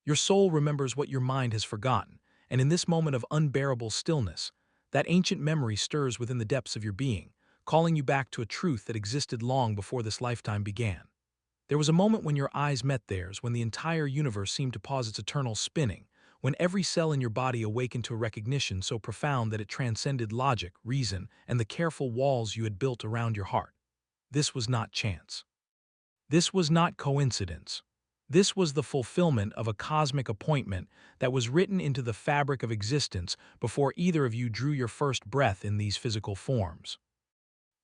Your soul remembers what your mind has forgotten, and in this moment of unbearable stillness, that ancient memory stirs within the depths of your being, calling you back to a truth that existed long before this lifetime began. There was a moment when your eyes met theirs, when the entire universe seemed to pause its eternal spinning, when every cell in your body awakened to a recognition so profound that it transcended logic, reason, and the careful walls you had built around your heart. This was not chance. This was not coincidence. This was the fulfillment of a cosmic appointment that was written into the fabric of existence before either of you drew your first breath in these physical forms.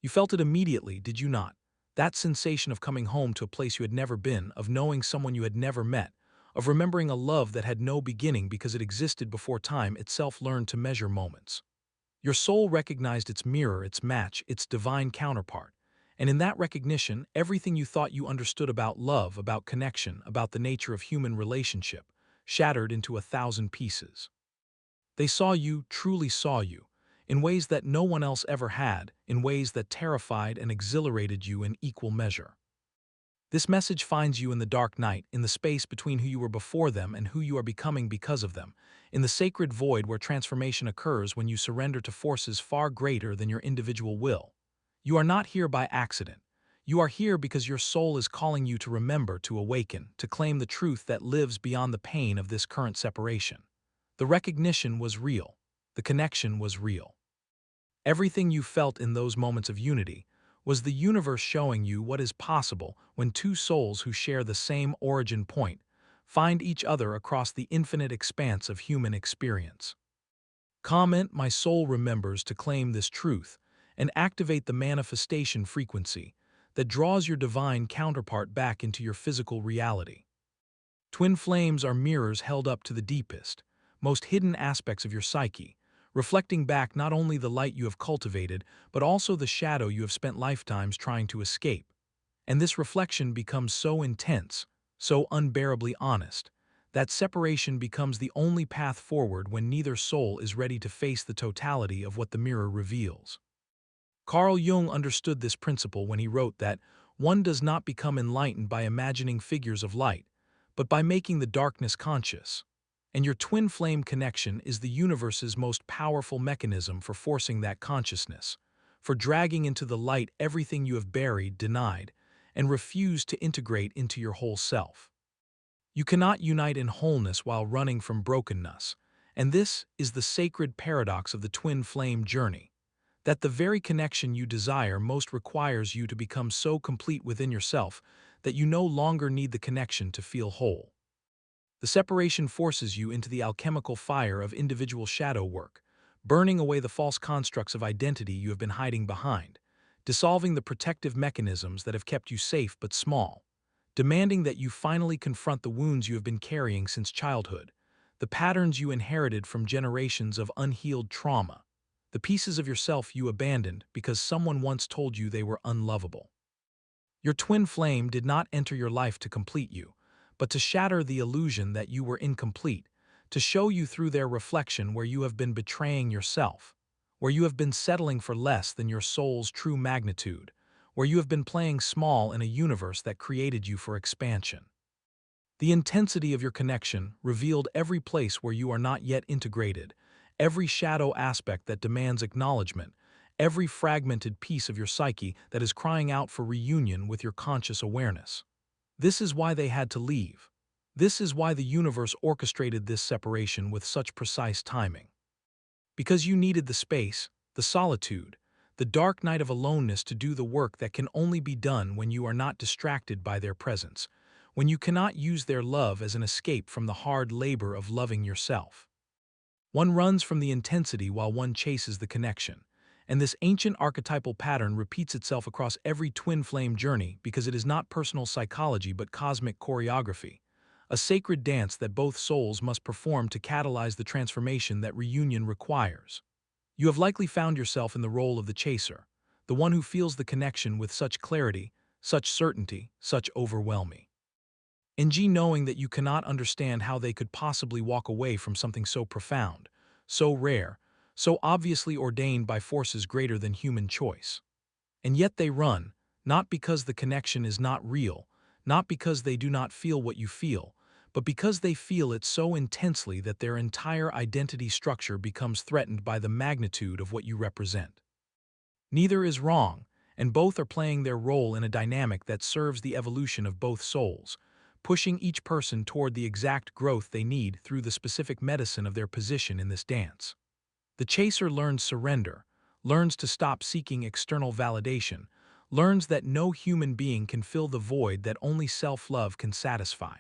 You felt it immediately, did you not? That sensation of coming home to a place you had never been, of knowing someone you had never met, of remembering a love that had no beginning because it existed before time itself learned to measure moments. Your soul recognized its mirror, its match, its divine counterpart. And in that recognition, everything you thought you understood about love, about connection, about the nature of human relationship, shattered into 1,000 pieces. They saw you, truly saw you, in ways that no one else ever had, in ways that terrified and exhilarated you in equal measure. This message finds you in the dark night, in the space between who you were before them and who you are becoming because of them, in the sacred void where transformation occurs when you surrender to forces far greater than your individual will. You are not here by accident. You are here because your soul is calling you to remember, to awaken, to claim the truth that lives beyond the pain of this current separation. The recognition was real. The connection was real. Everything you felt in those moments of unity was the universe showing you what is possible when two souls who share the same origin point find each other across the infinite expanse of human experience. Comment "My soul remembers" to claim this truth and activate the manifestation frequency that draws your divine counterpart back into your physical reality. Twin flames are mirrors held up to the deepest, most hidden aspects of your psyche, reflecting back not only the light you have cultivated, but also the shadow you have spent lifetimes trying to escape. And this reflection becomes so intense, so unbearably honest, that separation becomes the only path forward when neither soul is ready to face the totality of what the mirror reveals. Carl Jung understood this principle when he wrote that one does not become enlightened by imagining figures of light, but by making the darkness conscious. And your twin flame connection is the universe's most powerful mechanism for forcing that consciousness, for dragging into the light everything you have buried, denied, and refused to integrate into your whole self. You cannot unite in wholeness while running from brokenness, and this is the sacred paradox of the twin flame journey, that the very connection you desire most requires you to become so complete within yourself that you no longer need the connection to feel whole. The separation forces you into the alchemical fire of individual shadow work, burning away the false constructs of identity you have been hiding behind, dissolving the protective mechanisms that have kept you safe but small, demanding that you finally confront the wounds you have been carrying since childhood, the patterns you inherited from generations of unhealed trauma, the pieces of yourself you abandoned because someone once told you they were unlovable. Your twin flame did not enter your life to complete you, but to shatter the illusion that you were incomplete, to show you through their reflection where you have been betraying yourself, where you have been settling for less than your soul's true magnitude, where you have been playing small in a universe that created you for expansion. The intensity of your connection revealed every place where you are not yet integrated, every shadow aspect that demands acknowledgement, every fragmented piece of your psyche that is crying out for reunion with your conscious awareness. This is why they had to leave. This is why the universe orchestrated this separation with such precise timing. Because you needed the space, the solitude, the dark night of aloneness to do the work that can only be done when you are not distracted by their presence, when you cannot use their love as an escape from the hard labor of loving yourself. One runs from the intensity while one chases the connection, and this ancient archetypal pattern repeats itself across every twin flame journey because it is not personal psychology but cosmic choreography, a sacred dance that both souls must perform to catalyze the transformation that reunion requires. You have likely found yourself in the role of the chaser, the one who feels the connection with such clarity, such certainty, such overwhelming. Knowing that you cannot understand how they could possibly walk away from something so profound, so rare, so obviously ordained by forces greater than human choice. And yet they run, not because the connection is not real, not because they do not feel what you feel, but because they feel it so intensely that their entire identity structure becomes threatened by the magnitude of what you represent. Neither is wrong, and both are playing their role in a dynamic that serves the evolution of both souls, pushing each person toward the exact growth they need through the specific medicine of their position in this dance. The chaser learns surrender, learns to stop seeking external validation, learns that no human being can fill the void that only self-love can satisfy.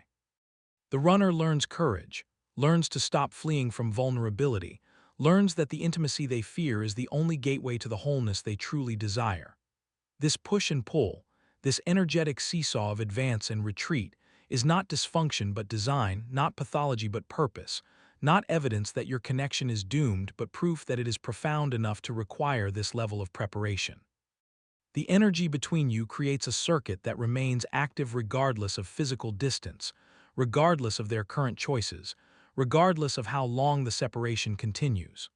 The runner learns courage, learns to stop fleeing from vulnerability, learns that the intimacy they fear is the only gateway to the wholeness they truly desire. This push and pull, this energetic seesaw of advance and retreat, is not dysfunction but design, not pathology but purpose, not evidence that your connection is doomed but proof that it is profound enough to require this level of preparation. The energy between you creates a circuit that remains active regardless of physical distance, regardless of their current choices, regardless of how long the separation continues.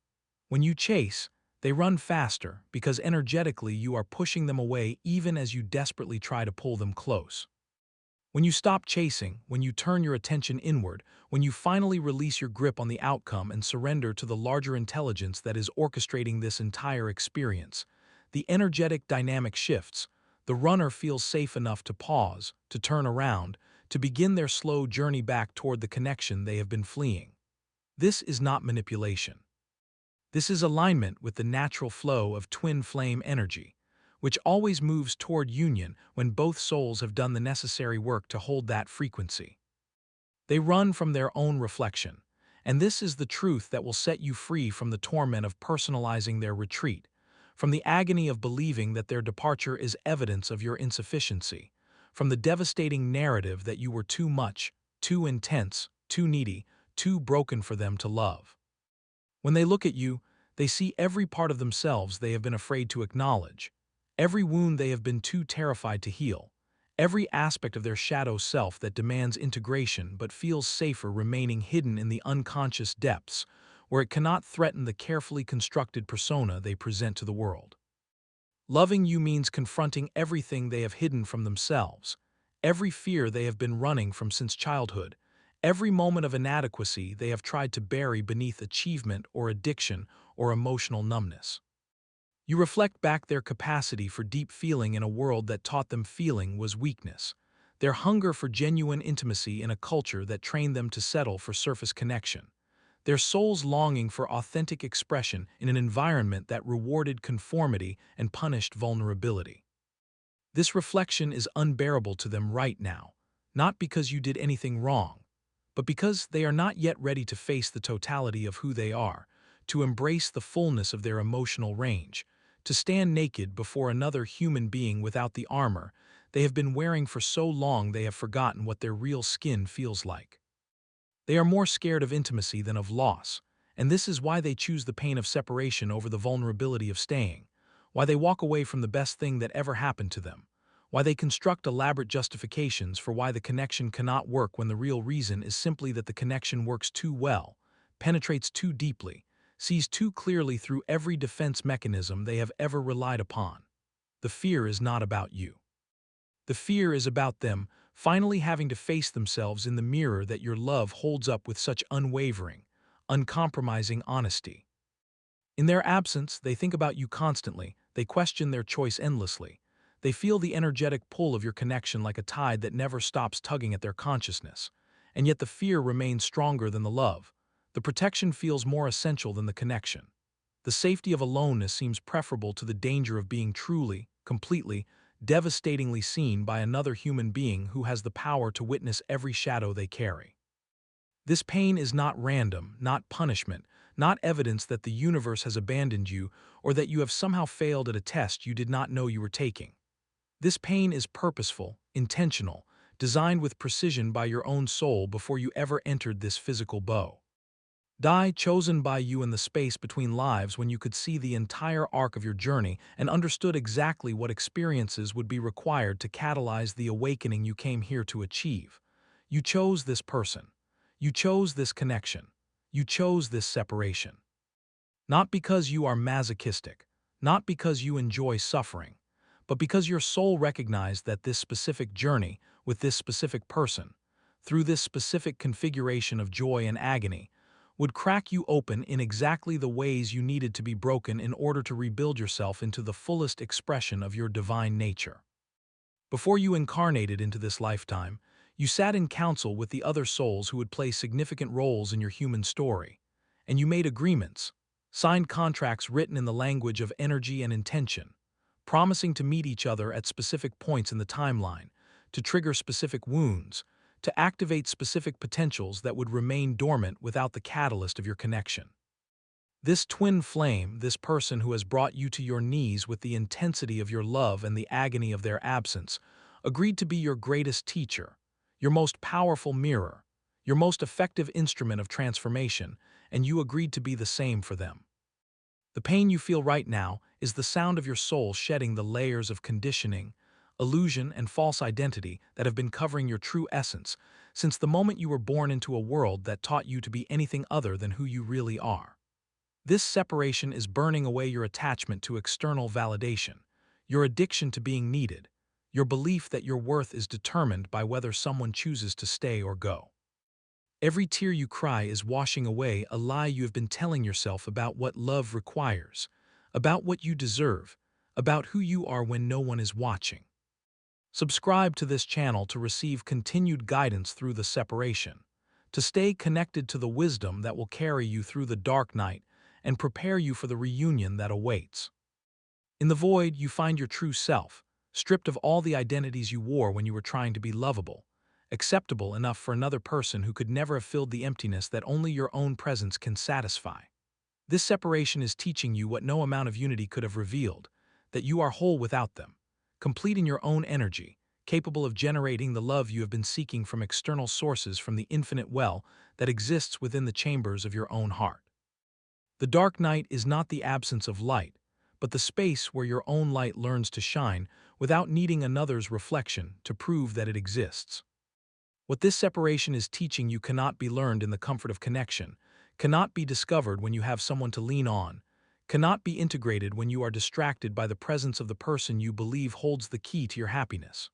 When you chase, they run faster because energetically you are pushing them away even as you desperately try to pull them close. When you stop chasing, when you turn your attention inward, when you finally release your grip on the outcome and surrender to the larger intelligence that is orchestrating this entire experience, the energetic dynamic shifts. The runner feels safe enough to pause, to turn around, to begin their slow journey back toward the connection they have been fleeing. This is not manipulation. This is alignment with the natural flow of twin flame energy, which always moves toward union when both souls have done the necessary work to hold that frequency. They run from their own reflection, and this is the truth that will set you free from the torment of personalizing their retreat, from the agony of believing that their departure is evidence of your insufficiency, from the devastating narrative that you were too much, too intense, too needy, too broken for them to love. When they look at you, they see every part of themselves they have been afraid to acknowledge, every wound they have been too terrified to heal, every aspect of their shadow self that demands integration but feels safer remaining hidden in the unconscious depths, where it cannot threaten the carefully constructed persona they present to the world. Loving you means confronting everything they have hidden from themselves, every fear they have been running from since childhood, every moment of inadequacy they have tried to bury beneath achievement or addiction or emotional numbness. You reflect back their capacity for deep feeling in a world that taught them feeling was weakness, their hunger for genuine intimacy in a culture that trained them to settle for surface connection, their soul's longing for authentic expression in an environment that rewarded conformity and punished vulnerability. This reflection is unbearable to them right now, not because you did anything wrong, but because they are not yet ready to face the totality of who they are, to embrace the fullness of their emotional range, to stand naked before another human being without the armor they have been wearing for so long they have forgotten what their real skin feels like. They are more scared of intimacy than of loss, and this is why they choose the pain of separation over the vulnerability of staying, why they walk away from the best thing that ever happened to them, why they construct elaborate justifications for why the connection cannot work when the real reason is simply that the connection works too well, penetrates too deeply, sees too clearly through every defense mechanism they have ever relied upon. The fear is not about you. The fear is about them finally having to face themselves in the mirror that your love holds up with such unwavering, uncompromising honesty. In their absence, they think about you constantly, they question their choice endlessly. They feel the energetic pull of your connection like a tide that never stops tugging at their consciousness. And yet the fear remains stronger than the love. The protection feels more essential than the connection. The safety of aloneness seems preferable to the danger of being truly, completely, devastatingly seen by another human being who has the power to witness every shadow they carry. This pain is not random, not punishment, not evidence that the universe has abandoned you or that you have somehow failed at a test you did not know you were taking. This pain is purposeful, intentional, designed with precision by your own soul before you ever entered this physical bow. Die chosen by you in the space between lives when you could see the entire arc of your journey and understood exactly what experiences would be required to catalyze the awakening you came here to achieve. You chose this person. You chose this connection. You chose this separation. Not because you are masochistic, not because you enjoy suffering, but because your soul recognized that this specific journey, with this specific person, through this specific configuration of joy and agony, would crack you open in exactly the ways you needed to be broken in order to rebuild yourself into the fullest expression of your divine nature. Before you incarnated into this lifetime, you sat in council with the other souls who would play significant roles in your human story, and you made agreements, signed contracts written in the language of energy and intention, promising to meet each other at specific points in the timeline, to trigger specific wounds, to activate specific potentials that would remain dormant without the catalyst of your connection. This twin flame, this person who has brought you to your knees with the intensity of your love and the agony of their absence, agreed to be your greatest teacher, your most powerful mirror, your most effective instrument of transformation, and you agreed to be the same for them. The pain you feel right now is the sound of your soul shedding the layers of conditioning, illusion, and false identity that have been covering your true essence since the moment you were born into a world that taught you to be anything other than who you really are. This separation is burning away your attachment to external validation, your addiction to being needed, your belief that your worth is determined by whether someone chooses to stay or go. Every tear you cry is washing away a lie you have been telling yourself about what love requires, about what you deserve, about who you are when no one is watching. Subscribe to this channel to receive continued guidance through the separation, to stay connected to the wisdom that will carry you through the dark night and prepare you for the reunion that awaits. In the void, you find your true self, stripped of all the identities you wore when you were trying to be lovable, acceptable enough for another person who could never have filled the emptiness that only your own presence can satisfy. This separation is teaching you what no amount of unity could have revealed, that you are whole without them, complete in your own energy, capable of generating the love you have been seeking from external sources from the infinite well that exists within the chambers of your own heart. The dark night is not the absence of light, but the space where your own light learns to shine without needing another's reflection to prove that it exists. What this separation is teaching you cannot be learned in the comfort of connection, cannot be discovered when you have someone to lean on, cannot be integrated when you are distracted by the presence of the person you believe holds the key to your happiness.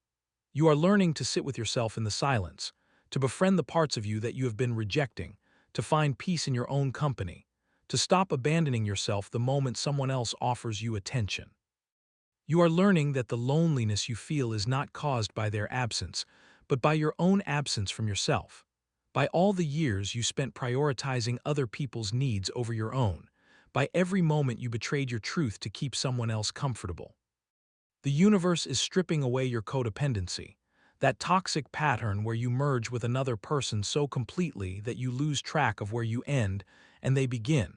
You are learning to sit with yourself in the silence, to befriend the parts of you that you have been rejecting, to find peace in your own company, to stop abandoning yourself the moment someone else offers you attention. You are learning that the loneliness you feel is not caused by their absence, but by your own absence from yourself, by all the years you spent prioritizing other people's needs over your own, by every moment you betrayed your truth to keep someone else comfortable. The universe is stripping away your codependency, that toxic pattern where you merge with another person so completely that you lose track of where you end and they begin,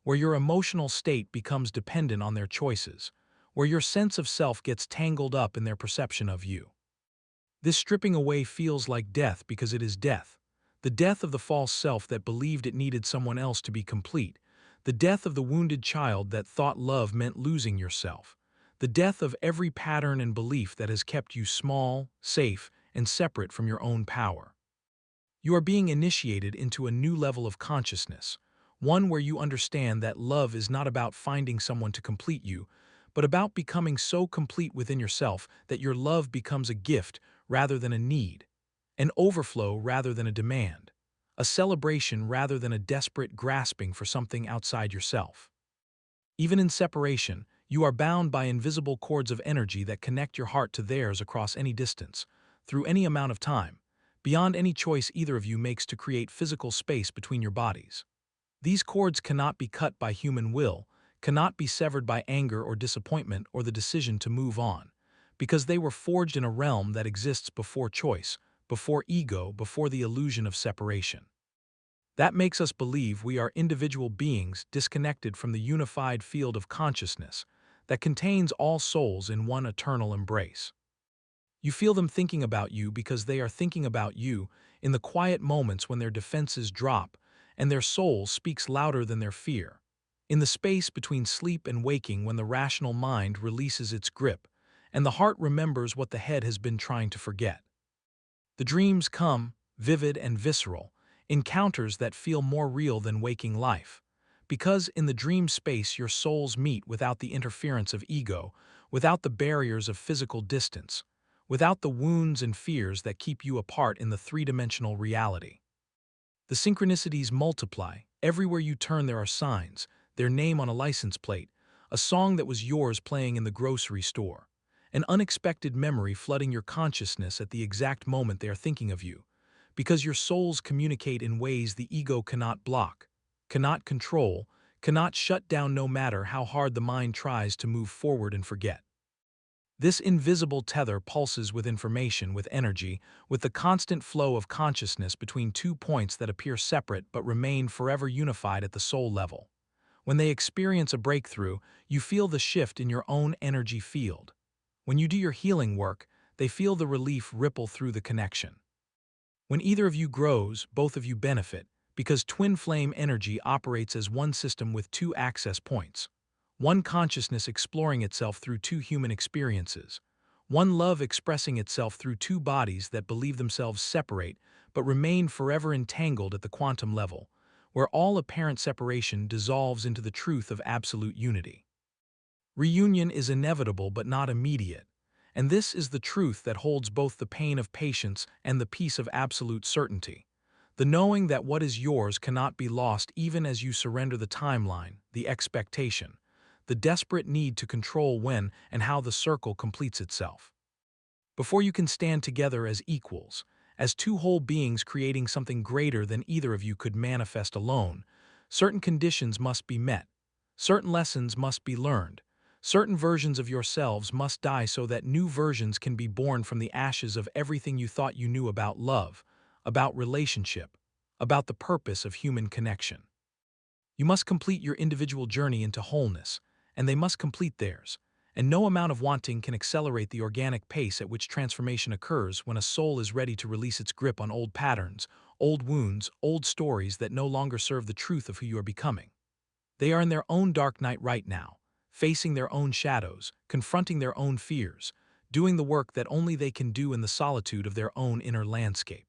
where your emotional state becomes dependent on their choices, where your sense of self gets tangled up in their perception of you. This stripping away feels like death because it is death, the death of the false self that believed it needed someone else to be complete, the death of the wounded child that thought love meant losing yourself, the death of every pattern and belief that has kept you small, safe, and separate from your own power. You are being initiated into a new level of consciousness, one where you understand that love is not about finding someone to complete you, but about becoming so complete within yourself that your love becomes a gift rather than a need, an overflow rather than a demand, a celebration rather than a desperate grasping for something outside yourself. Even in separation, you are bound by invisible cords of energy that connect your heart to theirs across any distance, through any amount of time, beyond any choice either of you makes to create physical space between your bodies. These cords cannot be cut by human will, cannot be severed by anger or disappointment or the decision to move on, because they were forged in a realm that exists before choice, before ego, before the illusion of separation. That makes us believe we are individual beings disconnected from the unified field of consciousness that contains all souls in one eternal embrace. You feel them thinking about you because they are thinking about you in the quiet moments when their defenses drop and their soul speaks louder than their fear, in the space between sleep and waking when the rational mind releases its grip and the heart remembers what the head has been trying to forget. The dreams come, vivid and visceral, encounters that feel more real than waking life, because in the dream space your souls meet without the interference of ego, without the barriers of physical distance, without the wounds and fears that keep you apart in the three-dimensional reality. The synchronicities multiply. Everywhere you turn there are signs, their name on a license plate, a song that was yours playing in the grocery store, an unexpected memory flooding your consciousness at the exact moment they are thinking of you, because your souls communicate in ways the ego cannot block, cannot control, cannot shut down no matter how hard the mind tries to move forward and forget. This invisible tether pulses with information, with energy, with the constant flow of consciousness between 2 points that appear separate but remain forever unified at the soul level. When they experience a breakthrough, you feel the shift in your own energy field. When you do your healing work, they feel the relief ripple through the connection. When either of you grows, both of you benefit, because twin flame energy operates as one system with 2 access points. One consciousness exploring itself through 2 human experiences. One love expressing itself through 2 bodies that believe themselves separate but remain forever entangled at the quantum level, where all apparent separation dissolves into the truth of absolute unity. Reunion is inevitable but not immediate, and this is the truth that holds both the pain of patience and the peace of absolute certainty. The knowing that what is yours cannot be lost even as you surrender the timeline, the expectation, the desperate need to control when and how the circle completes itself. Before you can stand together as equals, as 2 whole beings creating something greater than either of you could manifest alone, certain conditions must be met, certain lessons must be learned, certain versions of yourselves must die so that new versions can be born from the ashes of everything you thought you knew about love, about relationship, about the purpose of human connection. You must complete your individual journey into wholeness, and they must complete theirs, and no amount of wanting can accelerate the organic pace at which transformation occurs when a soul is ready to release its grip on old patterns, old wounds, old stories that no longer serve the truth of who you are becoming. They are in their own dark night right now, facing their own shadows, confronting their own fears, doing the work that only they can do in the solitude of their own inner landscape.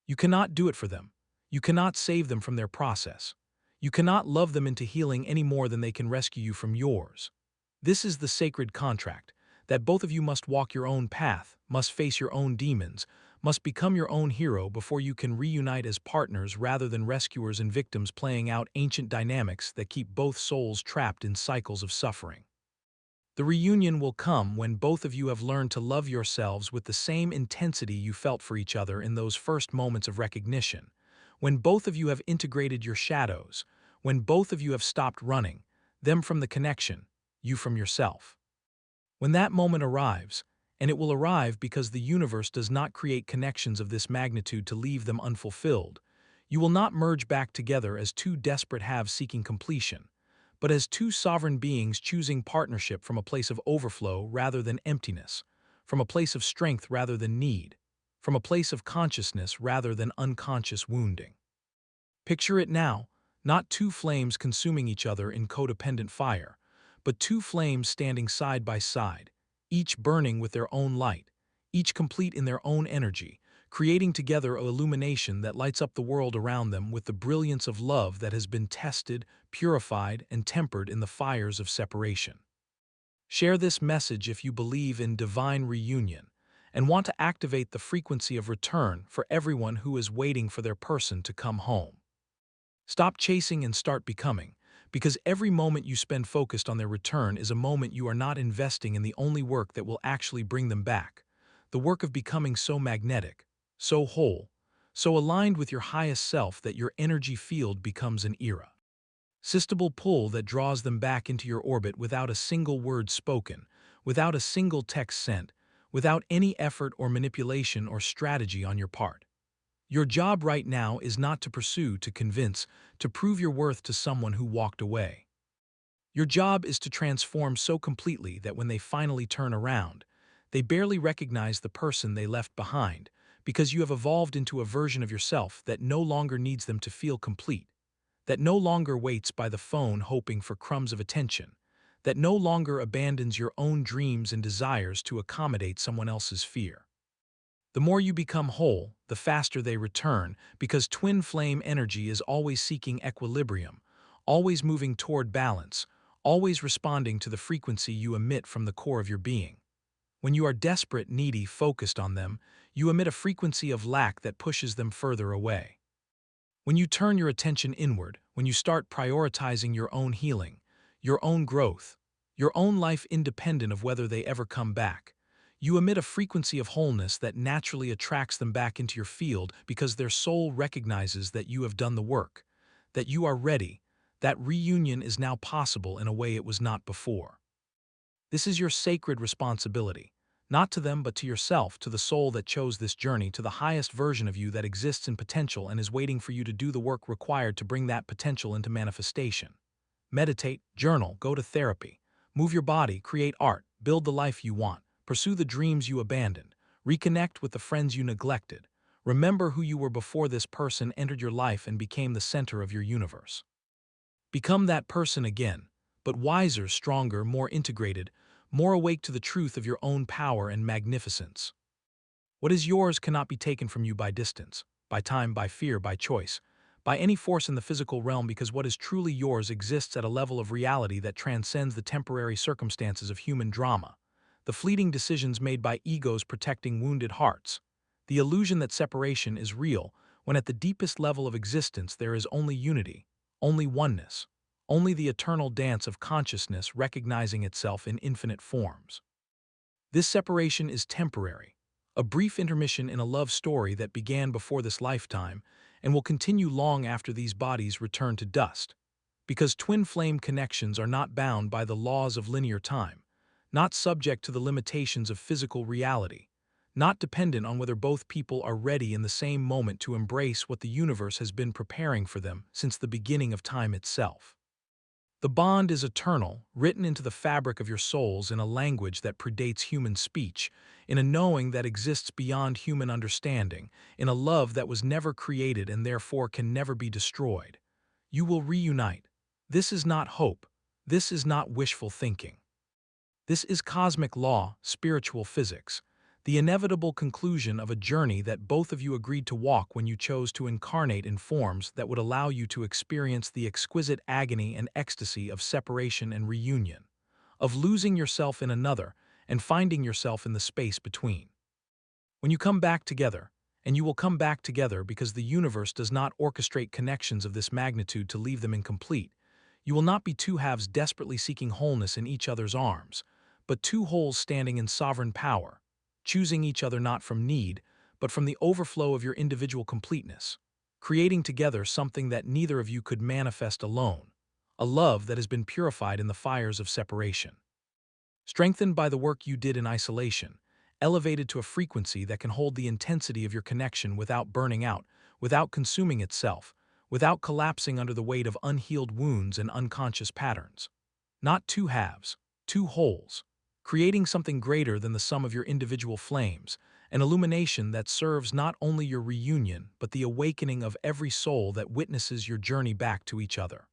You cannot do it for them. You cannot save them from their process. You cannot love them into healing any more than they can rescue you from yours. This is the sacred contract, that both of you must walk your own path, must face your own demons, must become your own hero before you can reunite as partners rather than rescuers and victims playing out ancient dynamics that keep both souls trapped in cycles of suffering. The reunion will come when both of you have learned to love yourselves with the same intensity you felt for each other in those first moments of recognition, when both of you have integrated your shadows, when both of you have stopped running, them from the connection, you from yourself. When that moment arrives, and it will arrive because the universe does not create connections of this magnitude to leave them unfulfilled, you will not merge back together as 2 desperate halves seeking completion, but as 2 sovereign beings choosing partnership from a place of overflow rather than emptiness, from a place of strength rather than need, from a place of consciousness rather than unconscious wounding. Picture it now, not 2 flames consuming each other in codependent fire, but 2 flames standing side by side, each burning with their own light, each complete in their own energy, creating together a illumination that lights up the world around them with the brilliance of love that has been tested, purified, and tempered in the fires of separation. Share this message if you believe in divine reunion and want to activate the frequency of return for everyone who is waiting for their person to come home. Stop chasing and start becoming, because every moment you spend focused on their return is a moment you are not investing in the only work that will actually bring them back, the work of becoming so magnetic, so whole, so aligned with your highest self that your energy field becomes an irresistible pull that draws them back into your orbit without a single word spoken, without a single text sent, without any effort or manipulation or strategy on your part. Your job right now is not to pursue, to convince, to prove your worth to someone who walked away. Your job is to transform so completely that when they finally turn around, they barely recognize the person they left behind, because you have evolved into a version of yourself that no longer needs them to feel complete, that no longer waits by the phone hoping for crumbs of attention, that no longer abandons your own dreams and desires to accommodate someone else's fear. The more you become whole, the faster they return, because twin flame energy is always seeking equilibrium, always moving toward balance, always responding to the frequency you emit from the core of your being. When you are desperate, needy, focused on them, you emit a frequency of lack that pushes them further away. When you turn your attention inward, when you start prioritizing your own healing, your own growth, your own life independent of whether they ever come back, you emit a frequency of wholeness that naturally attracts them back into your field because their soul recognizes that you have done the work, that you are ready, that reunion is now possible in a way it was not before. This is your sacred responsibility, not to them but to yourself, to the soul that chose this journey, to the highest version of you that exists in potential and is waiting for you to do the work required to bring that potential into manifestation. Meditate, journal, go to therapy, move your body, create art, build the life you want, pursue the dreams you abandoned, reconnect with the friends you neglected. Remember who you were before this person entered your life and became the center of your universe. Become that person again, but wiser, stronger, more integrated, more awake to the truth of your own power and magnificence. What is yours cannot be taken from you by distance, by time, by fear, by choice, by any force in the physical realm, because what is truly yours exists at a level of reality that transcends the temporary circumstances of human drama, the fleeting decisions made by egos protecting wounded hearts, the illusion that separation is real when at the deepest level of existence there is only unity, only oneness, only the eternal dance of consciousness recognizing itself in infinite forms. This separation is temporary, a brief intermission in a love story that began before this lifetime and will continue long after these bodies return to dust, because twin flame connections are not bound by the laws of linear time, not subject to the limitations of physical reality, not dependent on whether both people are ready in the same moment to embrace what the universe has been preparing for them since the beginning of time itself. The bond is eternal, written into the fabric of your souls in a language that predates human speech, in a knowing that exists beyond human understanding, in a love that was never created and therefore can never be destroyed. You will reunite. This is not hope. This is not wishful thinking. This is cosmic law, spiritual physics, the inevitable conclusion of a journey that both of you agreed to walk when you chose to incarnate in forms that would allow you to experience the exquisite agony and ecstasy of separation and reunion, of losing yourself in another and finding yourself in the space between. When you come back together, and you will come back together because the universe does not orchestrate connections of this magnitude to leave them incomplete, you will not be two halves desperately seeking wholeness in each other's arms, but two wholes standing in sovereign power, choosing each other not from need, but from the overflow of your individual completeness, creating together something that neither of you could manifest alone, a love that has been purified in the fires of separation. Strengthened by the work you did in isolation, elevated to a frequency that can hold the intensity of your connection without burning out, without consuming itself, without collapsing under the weight of unhealed wounds and unconscious patterns. Not two halves, two wholes, creating something greater than the sum of your individual flames, an illumination that serves not only your reunion but the awakening of every soul that witnesses your journey back to each other.